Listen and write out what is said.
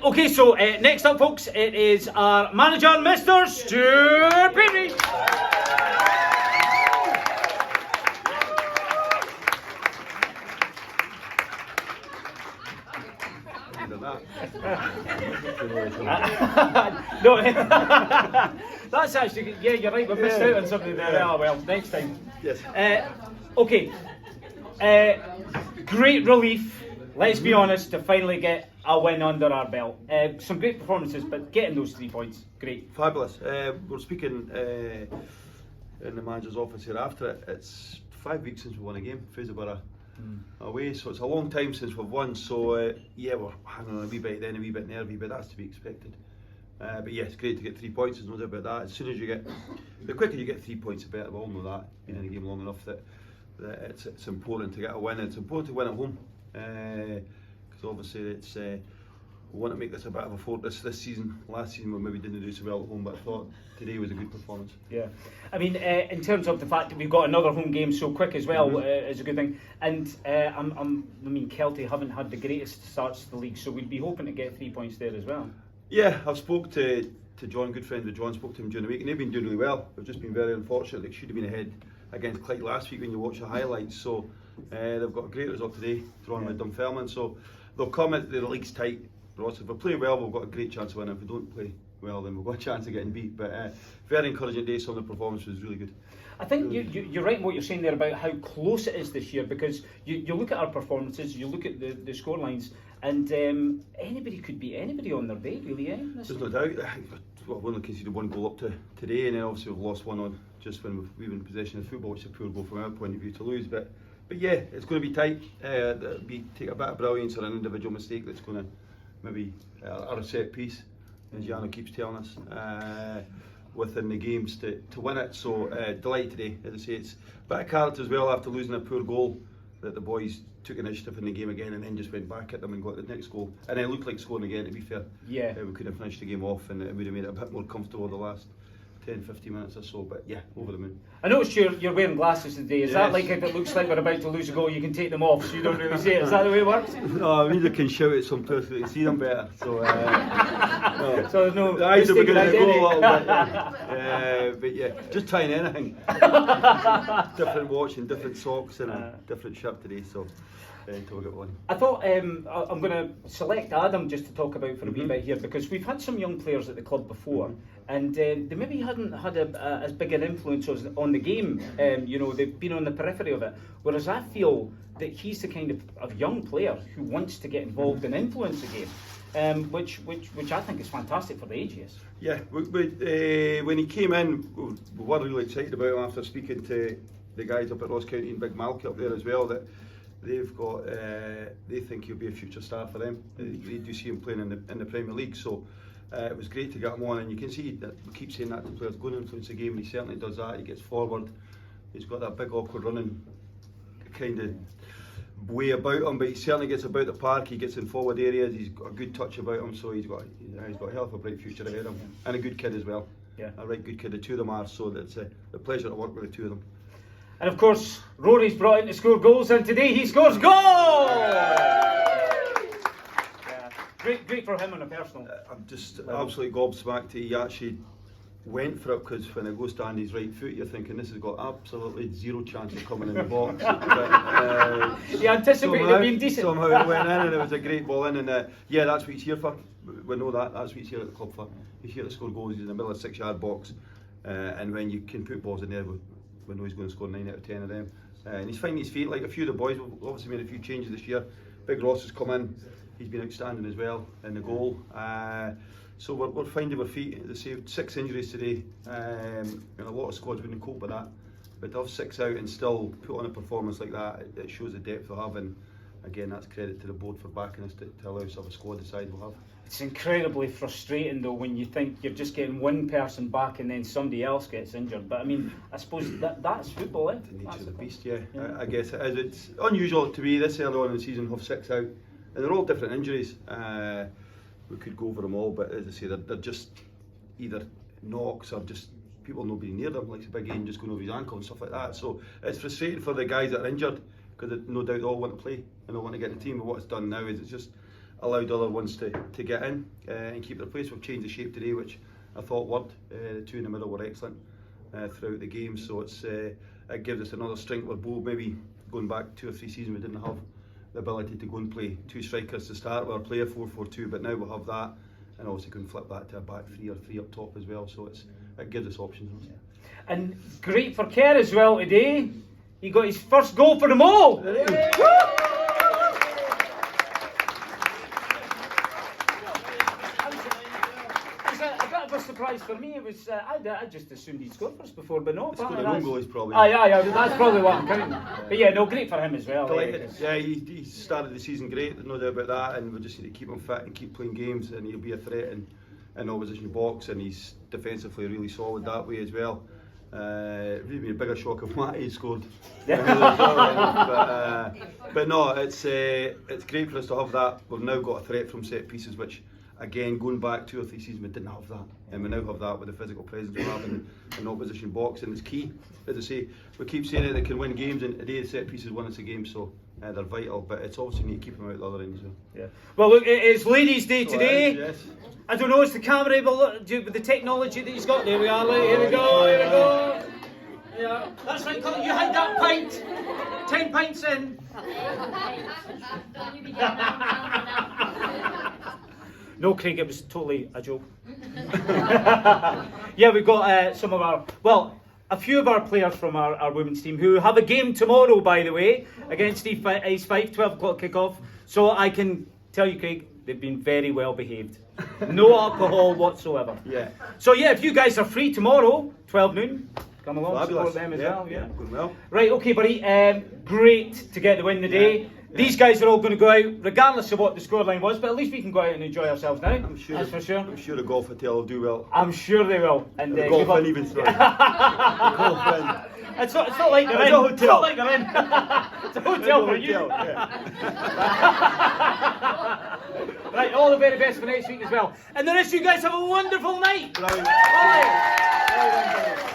Okay, so next up, folks, it is our manager, Mr. Stuart Petrie. No, that's actually, yeah, you're right, we missed out on something there. Oh, well, next time. Yes. Okay, great relief, let's be honest, to finally get a win under our belt. Some great performances, but getting those 3 points, great. Fabulous. We're speaking in the manager's office here after it. It's 5 weeks since we won a game, Fraserburgh away, so it's a long time since we've won. So yeah, we're hanging on a wee bit then, a wee bit nervy, but that's to be expected. But yeah, it's great to get 3 points, there's no doubt about that. As soon as you get, the quicker you get 3 points, the better. We all know that, been in the game long enough that it's important to get a win. It's important to win at home, because obviously it's we want to make this a bit of a fortress this season. Last season we maybe didn't do so well at home, but I thought today was a good performance. Yeah, I mean, in terms of the fact that we've got another home game so quick as well, is a good thing. And I mean, Kelty haven't had the greatest starts to the league, so we'd be hoping to get 3 points there as well. Yeah, I've spoke to John, good friend of John, spoke to him during the week, and they've been doing really well. They've just been very unfortunate. They should have been ahead against Clyde last week when you watch the highlights. So they've got a great result today, drawing with Dunfermline. So they'll come at the league's tight. Ross, if we play well, we've got a great chance of winning. If we don't play well, then we've got a chance of getting beat. But very encouraging day. Some of the performance was really good. I think you're right in what you're saying there about how close it is this year, because you look at our performances, you look at the score lines, and anybody could beat anybody on their day, really. There's no doubt. We've only conceded 1 goal up to today, and then obviously we've lost one on just when we were in possession of football, which is a poor goal from our point of view to lose. But yeah, it's going to be tight. Take a bit of brilliance or an individual mistake that's going to maybe a set piece, as Jana keeps telling us, within the games to win it. So delighted today. As I say, it's a bit of character as well after losing a poor goal, that the boys took initiative in the game again and then just went back at them and got the next goal. And it looked like scoring again, to be fair. Yeah. We could have finished the game off and it would have made it a bit more comfortable the last 10-15 minutes or so, but yeah, over the moon. I noticed you're wearing glasses today. Is that like, if it looks like we're about to lose a goal, you can take them off so you don't really see it? Is that the way it works? No, I either can shout at some players so they can see them better. So, no. So there's no the eyes are beginning to go a little bit. But yeah, just trying anything. Different watch and different socks and a different shirt today. So. Until we get one. I thought I'm going to select Adam just to talk about for a wee bit here, because we've had some young players at the club before, and they maybe hadn't had as big an influence on the game. They've been on the periphery of it. Whereas I feel that he's the kind of young player who wants to get involved and influence the game, which I think is fantastic for the ages. Yeah, when he came in, we were really excited about him after speaking to the guys up at Ross County and Big Malky up there as well. That they've got, they think he'll be a future star for them. They do see him playing in the Premier League, so it was great to get him on. And you can see that we keep saying that to players, going to influence the game, and he certainly does that. He gets forward, he's got that big awkward running kind of way about him, but he certainly gets about the park. He gets in forward areas. He's got a good touch about him, so he's got a hell of a bright future ahead of him, and a good kid as well. Yeah, a right good kid. The two of them are, so that's a pleasure to work with the two of them. And of course, Rory's brought in to score goals, and today he scores goals! Yeah. Great for him on a personal. I'm just absolutely gobsmacked. He actually went for it, because when it goes down his right foot, you're thinking this has got absolutely zero chance of coming in the box. But, he anticipated it being decent. Somehow it went in, and it was a great ball in. And yeah, that's what he's here for. We know that. That's what he's here at the club for. He's here to score goals. He's in the middle of the 6-yard box, and when you can put balls in there, we know he's going to score 9 out of 10 of them. And he's finding his feet. Like a few of the boys, we've obviously made a few changes this year. Big Ross has come in. He's been outstanding as well in the goal. So we're finding our feet. They say 6 injuries today, and a lot of squads wouldn't cope with that. But to have 6 out and still put on a performance like that, it shows the depth we have. And again, that's credit to the board for backing us to allow us to have a squad the size we'll have. It's incredibly frustrating though when you think you're just getting one person back and then somebody else gets injured. But I mean, I suppose that's football, eh? The nature of the beast, yeah. I guess it is. It's unusual to be this early on in the season, have 6 out, and they're all different injuries. We could go over them all, but as I say, they're just either knocks or just people nobody near them, like a big Ian just going over his ankle and stuff like that. So it's frustrating for the guys that are injured, because no doubt they all want to play and they want to get in the team. But what it's done now is it's just allowed other ones to get in and keep their place. We've changed the shape today, which I thought worked. The two in the middle were excellent throughout the game, so it gives us another strength. We're both maybe going back 2 or 3 seasons, we didn't have the ability to go and play 2 strikers to start with, or play a 4-4-2, but now we'll have that, and also can flip that to a back 3 or 3 up top as well, so it gives us options. And great for Kerr as well today. He got his first goal for them all. A surprise for me. It was I just assumed he'd scored for us before, but no. Scored an own goal, he's probably. That's probably what I'm counting. But yeah, no, great for him as well. Yeah, he started the season great. There's no doubt about that, and we just need to keep him fit and keep playing games, and he'll be a threat in opposition box, and he's defensively really solid that way as well. Really been a bigger shock of what he scored. But no, it's great for us to have that. We've now got a threat from set pieces, which, again, going back 2 or 3 seasons, we didn't have that, and we now have that with the physical presence we have in opposition box, and it's key. As I say, we keep saying it, they can win games, and today the set pieces won us a game, so they're vital. But it's also need to keep them out the other end as well. Yeah. Well, look, it's Ladies' Day today. Yes. I don't know, it's the camera able with the technology that he's got. There we are. Here we go. Here we go. Yeah, that's right. Colin, you had that pint. 10 pints in. No, Craig, it was totally a joke. Yeah, we've got a few of our players from our women's team who have a game tomorrow, by the way, against East Fife, 12 o'clock kick-off. So I can tell you, Craig, they've been very well behaved. No alcohol whatsoever. Yeah. So yeah, if you guys are free tomorrow, 12 noon, come along, Fabulous. support them as well. Yeah. Going well. Right, okay, buddy. Great to get the win today. Yeah. These guys are all going to go out, regardless of what the scoreline was, but at least we can go out and enjoy ourselves now. I'm sure. That's for sure. I'm sure the Golf Hotel will do well. I'm sure they will. And the golf in even strong. It's not like they're in. It's a hotel. It's not like they're in. It's a hotel for you. Right, all the very best for next week as well. And the rest of you guys have a wonderful night. Brilliant. Bye.